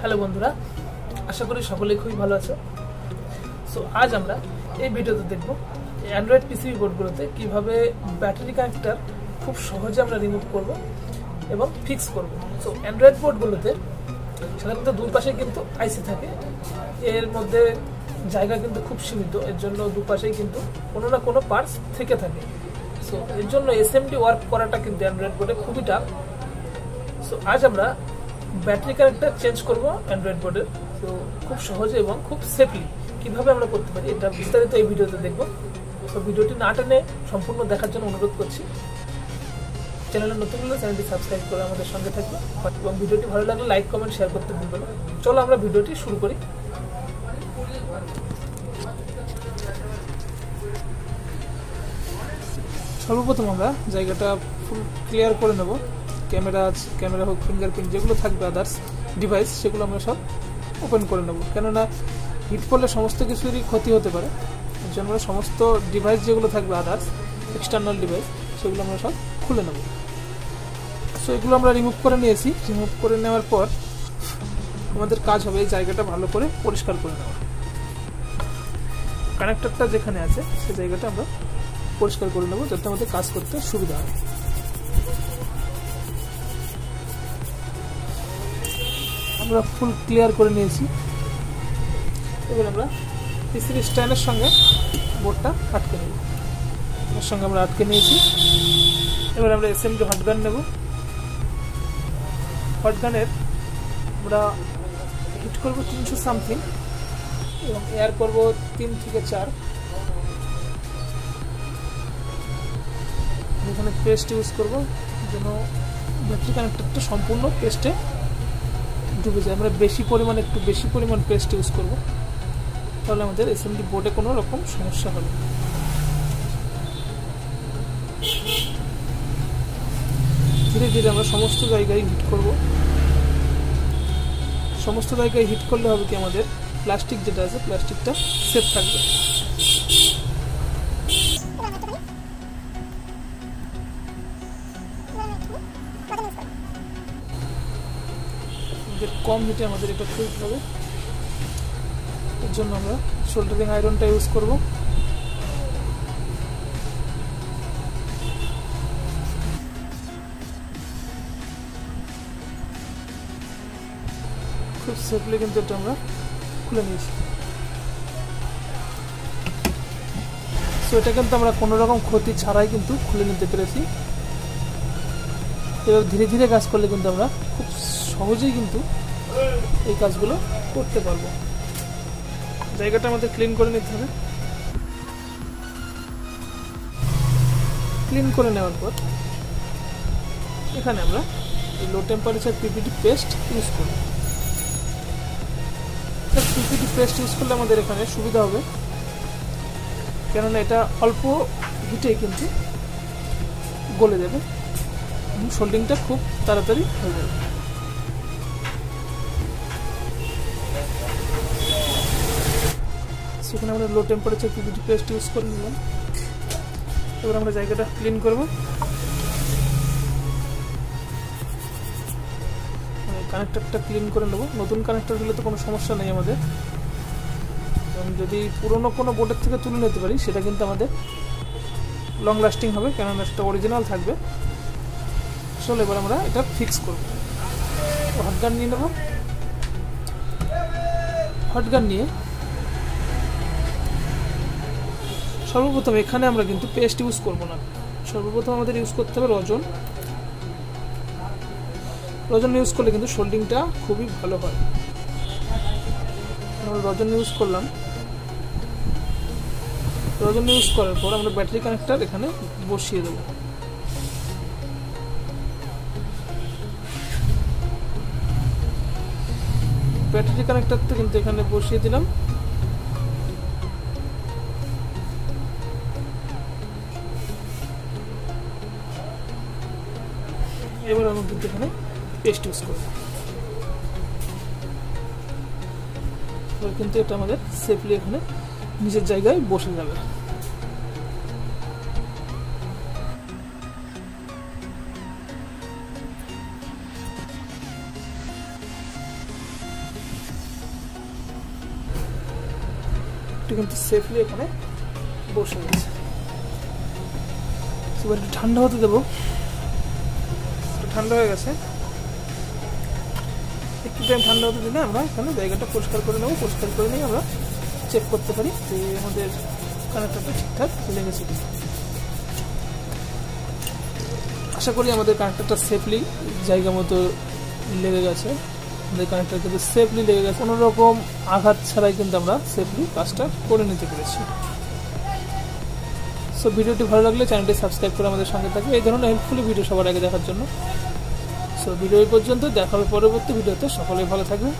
Hello বন্ধুরা, আশা করি সকলেই খুবই ভালো আছো। সো আজ আমরা এই ভিডিওতে দেখব অ্যান্ড্রয়েড পিসিবি বোর্ডগুলোতে কিভাবে ব্যাটারি কানেক্টর খুব সহজে আমরা রিমুভ করব এবং ফিক্স করব। সো অ্যান্ড্রয়েড বোর্ডগুলোতে সাধারণত দুই পাশে কিন্তু আইসি থাকে, এর মধ্যে জায়গা কিন্তু খুব সীমিত, এর জন্য দুপাশেই কিন্তু কোনো না কোনো পার্টস থেকে থাকে। সো এর জন্য এসএমডি ওয়ার্ক করাটা কিন্তু অ্যান্ড্রয়েড বোর্ডে খুবই টাফ। সো আজ আমরা ব্যাটারি কানেক্টর চেঞ্জ করব অ্যান্ড্রয়েড বোর্ডের। তো খুব সহজে এবং খুব সেফলি কিভাবে আমরা করতে পারি এটা বিস্তারিত এই ভিডিওতে দেখব। তো ভিডিওটি না টেনে সম্পূর্ণ দেখার জন্য অনুরোধ করছি। চ্যানেলে নতুন হলে চ্যানেলটি সাবস্ক্রাইব করে আমাদের সঙ্গে থাকবে এবং ভিডিওটি ভালো লাগলে লাইক কমেন্ট শেয়ার করতে ভুলবেন না। চলো আমরা ভিডিওটি শুরু করি। সর্বপ্রথম আমরা জায়গাটা ফুল ক্লিয়ার করে নেব। ক্যামেরা হোক, ফিঙ্গারপ্রিন্ট যেগুলো থাকবে আদার্স ডিভাইস, সেগুলো আমরা সব ওপেন করে নেব। কেননা হিট করলে সমস্ত কিছুরই ক্ষতি হতে পারে, এর জন্য আমরা সমস্ত ডিভাইস যেগুলো থাকবে আদার্স এক্সটার্নাল ডিভাইস সেগুলো আমরা সব খুলে নেব। সো এগুলো আমরা রিমুভ করে নিয়েছি। রিমুভ করে নেওয়ার পর আমাদের কাজ হবে এই জায়গাটা ভালো করে পরিষ্কার করে নেওয়া। কানেক্টরটা যেখানে আছে সেই জায়গাটা আমরা পরিষ্কার করে নেব যাতে আমাদের কাজ করতে সুবিধা হয়। আমরা ফুল ক্লিয়ার করে নিয়েছি। এবার আমরা পিসির স্ট্যান্ডের সঙ্গে বোর্ডটা আটকে নেব। এর সঙ্গে আমরা আটকে নিয়েছি। এবার আমরা এসএমডি হটগান নেব। হটগানের আমরা হিট করবো 300 সামথিং এবং এয়ার করবো 3 থেকে 4। এখানে পেস্ট ইউজ করবো যেন ব্যাটারি কানেক্টরটা সম্পূর্ণ পেস্টে ডুবে যায়। আমরা একটু বেশি পরিমাণ পেস্ট ইউজ করবো, তাহলে আমাদের এসএমডি বোর্ডে কোনো রকম সমস্যা হবে। ধীরে ধীরে আমরা সমস্ত জায়গায় হিট করব। সমস্ত জায়গায় হিট করলে হবে কি আমাদের প্লাস্টিক যেটা আছে প্লাস্টিকটা সেফ থাকবে। কম হিটে আমাদের এটা খুলতে হবে, এর জন্য আমরা সোল্ডারিং আয়রনটা ইউজ করব। খুব সেফলি কিন্তু এটা আমরা খুলে নিয়েছি। সো এটা কিন্তু আমরা কোনো রকম ক্ষতি ছাড়াই কিন্তু খুলে নিতে পেরেছি। এবার ধীরে ধীরে কাজ করলে কিন্তু আমরা খুব সহজেই কিন্তু এই কাজগুলো করতে পারবো। জায়গাটা আমাদের ক্লিন করে নিতে হবে। ক্লিন করে নেওয়ার পর এখানে আমরা low temperature PPT paste use করব। পিপিটি পেস্ট ইউজ করলে আমাদের এখানে সুবিধা হবে, কেননা এটা অল্প হিটে কিন্তু গলে যাবে এবং সোল্ডিংটা খুব তাড়াতাড়ি হয়ে যাবে। সেখানে আমরা low temperature PPT paste use করে নিলাম। এবার আমরা জায়গাটা ক্লিন করব। কানেক্টরটা ক্লিন করে নেব। নতুন কানেক্টর হলে তো কোনো সমস্যা নেই আমাদের, এবং যদি পুরনো কোনো বোর্ডের থেকে তুলে নিতে পারি সেটা কিন্তু আমাদের লং লাস্টিং হবে, কেননা সেটা অরিজিনাল থাকবে। চলো এবার আমরা এটা ফিক্স করব। হটগান নিয়ে নেব। হটগান নিয়ে সর্বপ্রথম এখানে আমরা কিন্তু পেস্ট ইউজ করব না। সর্বপ্রথম আমাদের ইউজ করতে হবে রজন। রজন ইউজ করলে কিন্তু সোল্ডিংটা খুবই ভালো হয়। আমরা রজন ইউজ করলাম। রজন ইউজ করার পর আমরা ব্যাটারি কানেক্টর এখানে বসিয়ে দেব। ব্যাটারি কানেক্টরটা কিন্তু এখানে বসিয়ে দিলাম। এবার আমরা কিন্তু এখানে পেস্ট ইউজ করব। এবার কিন্তু এটা আমাদের সেফলি এখানে নিজের জায়গায় বসে যাবে। পাইপটি কিন্তু সেফলি এখানে বসে গেছে। এবার একটু ঠান্ডা হতে দেবো। ঠান্ডা হয়ে গেছে, একটু টাইম ঠান্ডা হতে দিলে আমরা এখানে জায়গাটা পরিষ্কার করে নেবো। পরিষ্কার করে নিয়ে আমরা চেক করতে পারি যে আমাদের কানেক্টরটা ঠিকঠাক লেগেছে কিনা। আশা করি আমাদের কানেক্টরটা সেফলি জায়গা মতো লেগে গেছে। আমাদের কানেক্টর কিন্তু সেফলি লেগে গেছে, কোনো রকম আঘাত ছাড়াই কিন্তু আমরা সেফলি কাজটা করে নিতে পেরেছি। সো ভিডিওটি ভালো লাগলে চ্যানেলটি সাবস্ক্রাইব করে আমাদের সঙ্গে থাকবে এই ধরনের হেল্পফুল ভিডিও সবার আগে দেখার জন্য। সো ভিডিও এই পর্যন্ত, দেখা হবে পরবর্তী ভিডিওতে। সকলেই ভালো থাকবে।